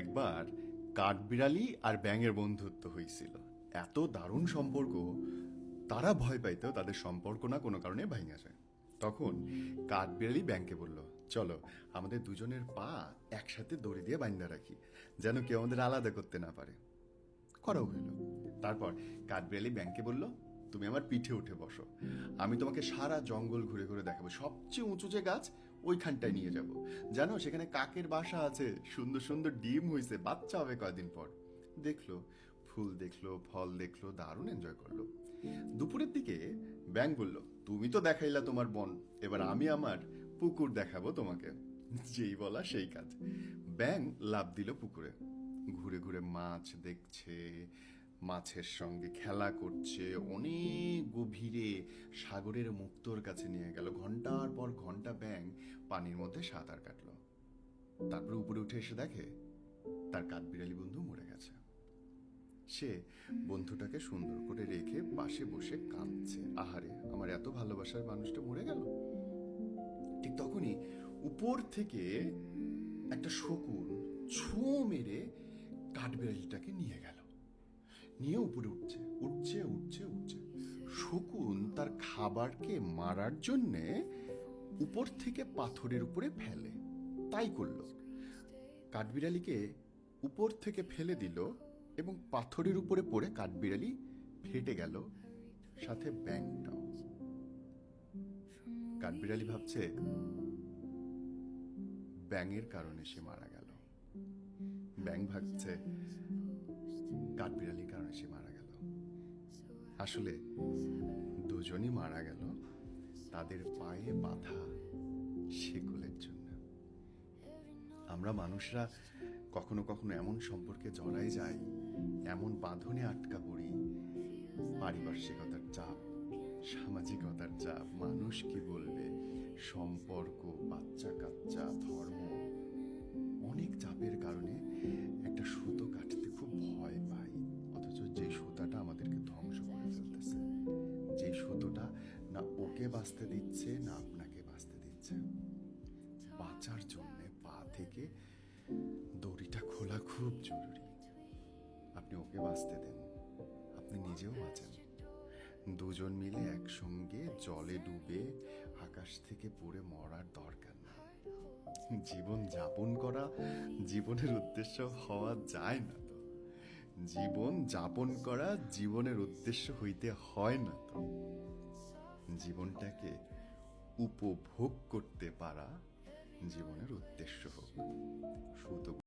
একবার কাঠবিড়ালি আর ব্যাঙের বন্ধুত্ব হয়েছিল। এত দারুণ সম্পর্ক, তারা ভয় পাইতো তাদের সম্পর্ক না কোনো কারণে ভাঙা যায়। তখন কাঠবিড়ালি ব্যাঙকে বলল, চলো আমাদের দুজনের পা একসাথে দড়ি দিয়ে বাইন্ধা রাখি, যেন কেউ আমাদের আলাদা করতে না পারে। করাও হইল। তারপর কাঠবিড়ালি ব্যাঙকে বলল, তুমি আমার পিঠে উঠে বসো, আমি তোমাকে সারা জঙ্গল ঘুরে ঘুরে দেখাবো, সবচেয়ে উঁচু যে গাছ ওইখানটায় নিয়ে যাব, জানো সেখানে কাকের বাসা আছে, সুন্দর সুন্দর ডিম হইছে, বাচ্চা হবে কয়দিন পর। দেখলো, ফুল দেখলো, ফল দেখলো, দারুণ এনজয় করলো। দুপুরের দিকে ব্যাঙ বলল, তুমি তো দেখাইলা তোমার বন, এবার আমি আমার পুকুর দেখাবো তোমাকে। যেই বলা সেই কাজ, ব্যাঙ লাফ দিল পুকুরে। ঘুরে ঘুরে মাছ দেখছে, মাছের সঙ্গে খেলা করছে, অনেক গভীরে সাগরের মুক্তোর কাছে নিয়ে গেল। ঘন্টার পর ঘন্টা ব্যাঙ পানির মধ্যে সাঁতার কাটলো। তারপর উপরে উঠে এসে দেখে তার কাঠবিড়ালি বন্ধু মরে গেছে। সে বন্ধুটাকে সুন্দর করে রেখে পাশে বসে কাঁদছে, আহারে আমার এত ভালোবাসার মানুষটা মরে গেল। ঠিক তখনই উপর থেকে একটা শকুন ছো মেরে কাঠবিড়ালিটাকে নিয়ে গেল। নিয়ে উপরে উঠছে উঠছে উঠছে উঠছে। শকুন তার খাবারকে মারার জন্যে উপর থেকে পাথরের উপরে ফেলে, তাই করলো। কাঠবিড়ালিকে উপর থেকে ফেলে দিল এবং পাথরের উপরে পড়ে কাঠবিড়ালি ফেটে গেল, সাথে ব্যাঙটাও। কাঠবিড়ালি ভাবছে ব্যাঙের কারণে সে মারা গেল, ব্যাঙ ভাবছে কাঠবিড়ালির কারণে সে মারা গেল। আসলে দুজনই মারা গেল তাদের পায়ে বাঁধা শিকলের জন্য। আমরা মানুষরা কখনো কখনো এমন সম্পর্কে জড়াই যাই, এমন বাঁধনে আটকা পড়ি, পারিপার্শ্বিকতার চাপ, সামাজিকতার চাপ, মানুষ কি বলবে, সম্পর্ক, বাচ্চা কাচ্চা, ধর্ম, অনেক চাপের কারণে একটা সুতো কাটতে খুব ভয় পাই। অথচ যে সুতাটা আমাদেরকে ধ্বংস করে ফেলতেছে, যে সুতোটা না ওকে বাঁচতে দিচ্ছে না আপনাকে বাঁচতে দিচ্ছে, বাঁচার জন্য পা থেকে দড়িটা খোলা খুব জরুরি। আপনি ওকে বাঁচতে দেন, আপনি নিজেও বাঁচেন। দুজন মিলে একসঙ্গে জলে ডুবে আকাশ থেকে পড়ে মরার দরকার নাই। জীবন যাপন করা জীবনের উদ্দেশ্য হওয়া যায় না তো, জীবন যাপন করা জীবনের উদ্দেশ্য হইতে হয় না তো, জীবনটাকে উপভোগ করতে পারা জীবনের উদ্দেশ্য হোক। শুধু